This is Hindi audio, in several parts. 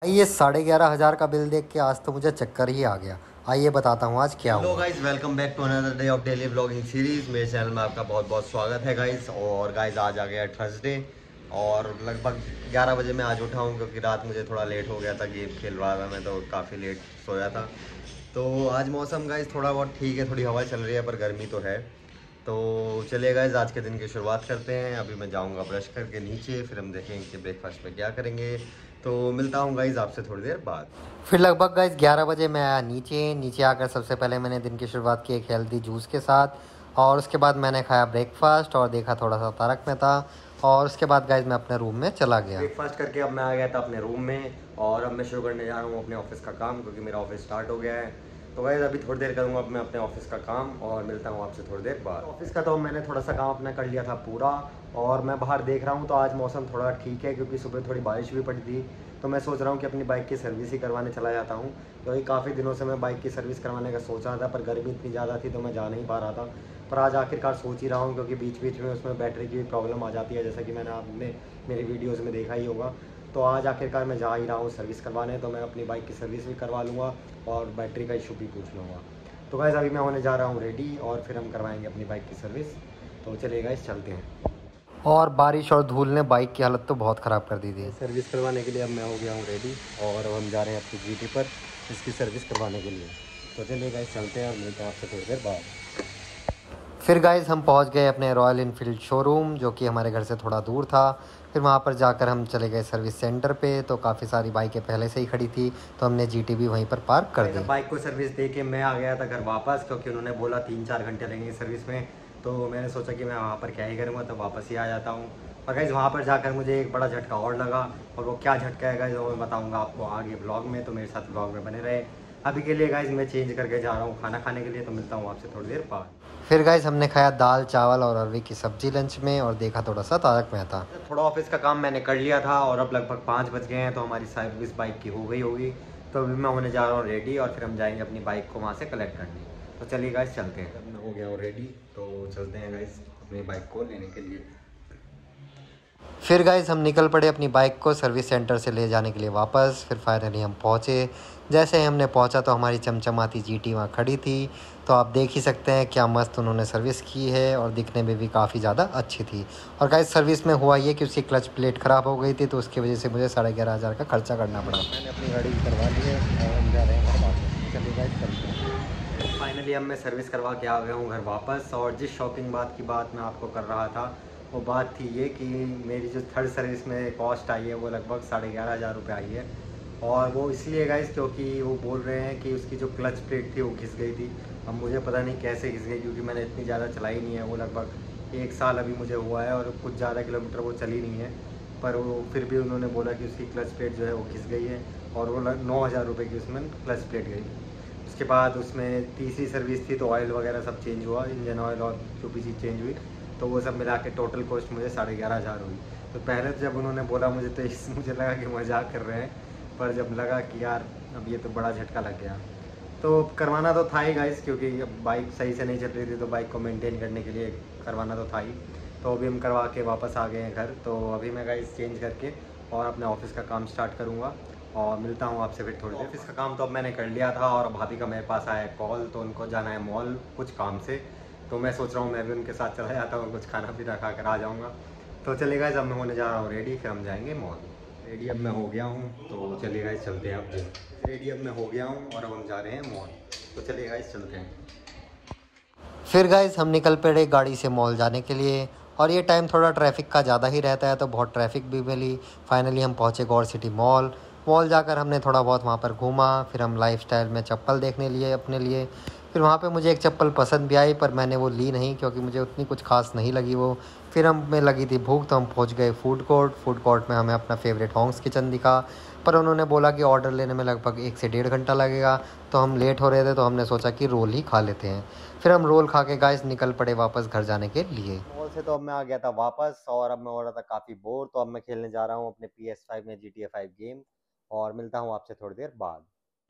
ये 11,500 का बिल देख के आज तो मुझे चक्कर ही आ गया। आइए बताता हूँ आज क्या हेलो हुआ। Guys, welcome back to another day of daily vlogging series. मेरे चैनल में आपका बहुत बहुत स्वागत है गाइस। और गाइस आज आ गया थर्सडे और लगभग 11 बजे मैं आज उठा हूँ क्योंकि रात मुझे थोड़ा लेट हो गया था। गेम खेल रहा था मैं तो काफ़ी लेट सोया था। तो आज मौसम गाइस थोड़ा बहुत ठीक है, थोड़ी हवा चल रही है पर गर्मी तो है। तो चलिए गाइस आज के दिन की शुरुआत करते हैं। अभी मैं जाऊंगा ब्रश करके नीचे, फिर हम देखेंगे कि ब्रेकफास्ट में क्या करेंगे। तो मिलता हूँ गाइस आपसे थोड़ी देर बाद। फिर लगभग गाइस 11 बजे मैं आया नीचे। नीचे आकर सबसे पहले मैंने दिन की शुरुआत की एक हेल्दी जूस के साथ, और उसके बाद मैंने खाया ब्रेकफास्ट और देखा थोड़ा सा तारक मेहता। और उसके बाद गाइस मैं अपने रूम में चला गया। ब्रेकफास्ट करके अब मैं आ गया था अपने रूम में और अब मैं शुरू करने जा रहा हूँ अपने ऑफिस का काम क्योंकि मेरा ऑफिस स्टार्ट हो गया है। तो गाइस अभी थोड़ी देर करूँगा अब मैं अपने ऑफिस का काम और मिलता हूँ आपसे थोड़ी देर बाद। ऑफिस का तो मैंने थोड़ा सा काम अपना कर लिया था पूरा और मैं बाहर देख रहा हूँ तो आज मौसम थोड़ा ठीक है क्योंकि सुबह थोड़ी बारिश भी पड़ी थी। तो मैं सोच रहा हूँ कि अपनी बाइक की सर्विस ही करवाने चला जाता हूँ क्योंकि काफ़ी दिनों से मैं बाइक की सर्विस करवाने का सोच रहा था पर गर्मी इतनी ज़्यादा थी तो मैं जा नहीं पा रहा था। पर आज आखिरकार सोच ही रहा हूँ क्योंकि बीच बीच में उसमें बैटरी की भी प्रॉब्लम आ जाती है, जैसा कि मैंने आपने मेरी वीडियोज़ में देखा ही होगा। तो आज आखिरकार मैं जा ही रहा हूँ सर्विस करवाने, तो मैं अपनी बाइक की सर्विस भी करवा लूँगा और बैटरी का इशू भी पूछ लूँगा। तो गाइस अभी मैं होने जा रहा हूँ रेडी और फिर हम करवाएंगे अपनी बाइक की सर्विस। तो चलिए गाइस चलते हैं। और बारिश और धूल ने बाइक की हालत तो बहुत ख़राब कर दी थी। सर्विस करवाने के लिए अब मैं हो गया हूँ रेडी और अब हम जा रहे हैं अपनी जीटी पर इसकी सर्विस करवाने के लिए। तो चलिए गाइस चलते हैं और मिलते हैं आपसे थोड़ी देर बाद। फिर गाइस हम पहुंच गए अपने रॉयल इनफील्ड शोरूम, जो कि हमारे घर से थोड़ा दूर था। फिर वहां पर जाकर हम चले गए सर्विस सेंटर पे, तो काफ़ी सारी बाइकें पहले से ही खड़ी थी, तो हमने जीटी भी वहीं पर पार्क कर भाई दी। साहब बाइक को सर्विस दे के मैं आ गया था घर वापस क्योंकि उन्होंने बोला 3-4 घंटे लगेंगे सर्विस में। तो मैंने सोचा कि मैं वहाँ पर क्या ही करूँगा, तो वापस ही आ जाता हूँ। और गाइज़ वहाँ पर जाकर मुझे एक बड़ा झटका और लगा और वो क्या झटका है गाइज़ वो मैं बताऊँगा आपको आगे ब्लॉग में, तो मेरे साथ ब्लॉग में बने रहे। अभी के लिए गाइज़ मैं चेंज करके जा रहा हूँ खाना खाने के लिए, तो मिलता हूँ आपसे थोड़ी देर बाद। फिर गाइस हमने खाया दाल चावल और अरवी की सब्जी लंच में, और देखा थोड़ा सा तारक मेहता। थोड़ा ऑफिस का काम मैंने कर लिया था और अब लगभग 5 बज गए हैं, तो हमारी सर्विस बाइक की हो गई होगी। तो अभी मैं होने जा रहा हूँ रेडी और फिर हम जाएंगे अपनी बाइक को वहाँ से कलेक्ट करने। तो चलिए गाइस चलते हैं। अब मैं हो गया हूँ रेडी, तो चलते हैं गाइस अपनी बाइक को लेने के लिए। फिर गाइस हम निकल पड़े अपनी बाइक को सर्विस सेंटर से ले जाने के लिए वापस। फिर फाइनली हम पहुँचे। जैसे ही हमने पहुँचा तो हमारी चमचमाती जीटी वहाँ खड़ी थी। तो आप देख ही सकते हैं क्या मस्त उन्होंने सर्विस की है, और दिखने में भी काफ़ी ज़्यादा अच्छी थी। और गाइस सर्विस में हुआ ये कि उसकी क्लच प्लेट ख़राब हो गई थी, तो उसकी वजह से मुझे 11,500 का खर्चा करना पड़ा। मैंने अपनी गाड़ी करवा ली है और हम जा रहे हैं घर वापस। चलिए गाइस चलते हैं। फाइनली अब मैं सर्विस करवा के आ गया हूँ घर वापस। और जिस शॉकिंग बात की बात मैं आपको कर रहा था वो बात थी ये कि मेरी जो थर्ड सर्विस में कॉस्ट आई है वो लगभग 11,500 रुपये आई है। और वो इसलिए गाइस क्योंकि वो बोल रहे हैं कि उसकी जो क्लच प्लेट थी वो घिस गई थी। अब मुझे पता नहीं कैसे घिस गई क्योंकि मैंने इतनी ज़्यादा चलाई नहीं है। वो लगभग 1 साल अभी मुझे हुआ है और कुछ ज़्यादा किलोमीटर वो चली नहीं है। पर वो फिर भी उन्होंने बोला कि उसकी क्लच प्लेट जो है वो घिस गई है और वो 9,000 रुपये की उसमें क्लच प्लेट गई। उसके बाद उसमें तीसरी सर्विस थी तो ऑयल वगैरह सब चेंज हुआ, इंजन ऑयल और जो भी चीज़ चेंज हुई। तो वो सब मिला के टोटल कॉस्ट मुझे 11,500 हुई। तो पहले तो जब उन्होंने बोला मुझे तो मुझे लगा कि मजाक कर रहे हैं, पर जब लगा कि यार अब ये तो बड़ा झटका लग गया। तो करवाना तो था ही गाइस क्योंकि अब बाइक सही से नहीं चल रही थी तो बाइक को मेंटेन करने के लिए करवाना तो था ही। तो अभी हम करवा के वापस आ गए हैं घर। तो अभी मैं गाइस चेंज करके और अपने ऑफिस का काम स्टार्ट करूँगा और मिलता हूँ आपसे फिर थोड़ी देर। ऑफिस का काम तो अब मैंने कर लिया था और भाभी का मेरे पास आया है कॉल, तो उनको जाना है मॉल कुछ काम से। तो मैं सोच रहा हूँ मैं भी उनके साथ चला जाता हूँ, कुछ खाना पीना खा कर आ जाऊँगा। तो चलिए जब मैं होने जा रहा हूँ रेडी, फिर हम जाएंगे मॉल। रेडी अब मैं हो गया हूँ, तो चलिए गाइस चलते हैं अब जिम। रेडी अब मैं हो गया हूँ और अब हम जा रहे हैं मॉल। तो चलिए गाइस चलते हैं। फिर गाइस हम निकल पड़े गाड़ी से मॉल जाने के लिए। और ये टाइम थोड़ा ट्रैफिक का ज़्यादा ही रहता है, तो बहुत ट्रैफिक भी मिली। फाइनली हम पहुँचे गौर सिटी मॉल। मॉल जाकर हमने थोड़ा बहुत वहाँ पर घूमा। फिर हम लाइफस्टाइल में चप्पल देखने लिए अपने लिए। फिर वहाँ पे मुझे एक चप्पल पसंद भी आई, पर मैंने वो ली नहीं क्योंकि मुझे उतनी कुछ खास नहीं लगी वो। फिर हमें लगी थी भूख, तो हम पहुँच गए फूड कोर्ट। फूड कोर्ट में हमें अपना फेवरेट हॉन्ग्स किचन दिखा, पर उन्होंने बोला कि ऑर्डर लेने में लगभग 1 से 1.5 घंटा लगेगा। तो हम लेट हो रहे थे, तो हमने सोचा कि रोल ही खा लेते हैं। फिर हम रोल खा के गाइस निकल पड़े वापस घर जाने के लिए। मॉल से तो अब मैं आ गया था वापस और अब मैं हो रहा था काफ़ी बोर, तो अब मैं खेलने जा रहा हूँ अपने PS5 में GTA 5 गेम और मिलता हूँ आपसे थोड़ी देर बाद।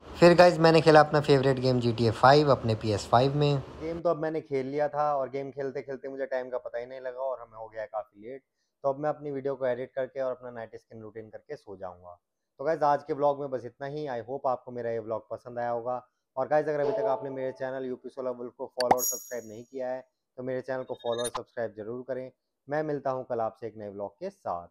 फिर गाइस मैंने खेला अपना फेवरेट गेम GTA 5 अपने PS5 में। गेम तो अब मैंने खेल लिया था और गेम खेलते खेलते मुझे टाइम का पता ही नहीं लगा और हमें हो गया काफ़ी लेट। तो अब मैं अपनी वीडियो को एडिट करके और अपना नाइट स्किन रूटीन करके सो जाऊंगा। तो गाइज आज के ब्लॉग में बस इतना ही। आई होप आपको मेरा ये ब्लॉग पसंद आया होगा। और गाइज अगर अभी तक आपने मेरे चैनल यूपी सोलह बुल को फॉलो और सब्सक्राइब नहीं किया है तो मेरे चैनल को फॉलो और सब्सक्राइब जरूर करें। मैं मिलता हूँ कल आपसे एक नए ब्लॉग के साथ।